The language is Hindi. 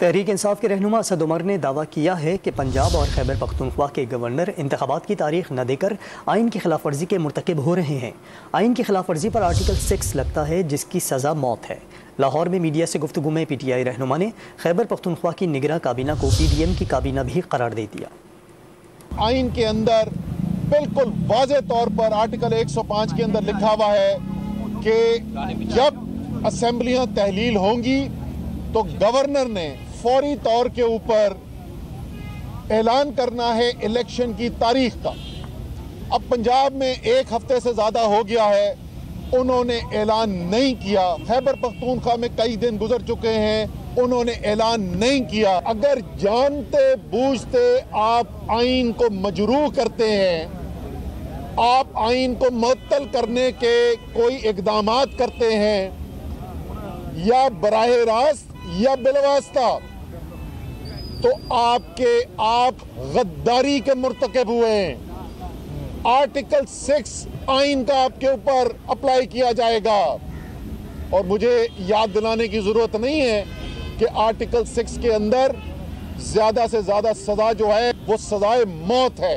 तहरीक इंसाफ के रहनुमा असद उमर ने दावा किया है कि पंजाब और खैबर पख्तूनख्वा के गवर्नर इंतखाबात की तारीख न देकर आइन की खिलाफ वर्जी के मुर्तकिब हो रहे हैं। आइन की खिलाफ वर्जी पर आर्टिकल 6 लगता है, जिसकी सज़ा मौत है। लाहौर में मीडिया से गुफ्तगू में PTI रहनुमा ने खैबर पख्तूनख्वा की निगरां काबीना को PDM की काबीना भी करार दे दिया। आइन के अंदर बिल्कुल वाज़े तौर पर आर्टिकल 105 के अंदर लिखा हुआ है कि जब असेंबलियां तहलील होंगी तो गवर्नर ने फौरी तौर के ऊपर ऐलान करना है इलेक्शन की तारीख का। अब पंजाब में एक हफ्ते से ज़्यादा हो गया है, उन्होंने ऐलान नहीं किया। खैबर पख्तूनख्वा में कई दिन गुजर चुके हैं, उन्होंने ऐलान नहीं किया। अगर जानते बूझते आप आइन को मजरूह करते हैं, आप आइन को मुअत्तल करने के कोई इक़दामात करते हैं या बराह रास्त या बिलवास्ता, तो आप गद्दारी के मुर्तकिब हुए हैं। आर्टिकल 6 आइन का आपके ऊपर अप्लाई किया जाएगा और मुझे याद दिलाने की जरूरत नहीं है कि आर्टिकल 6 के अंदर ज्यादा से ज्यादा सजा जो है वो सजाए मौत है।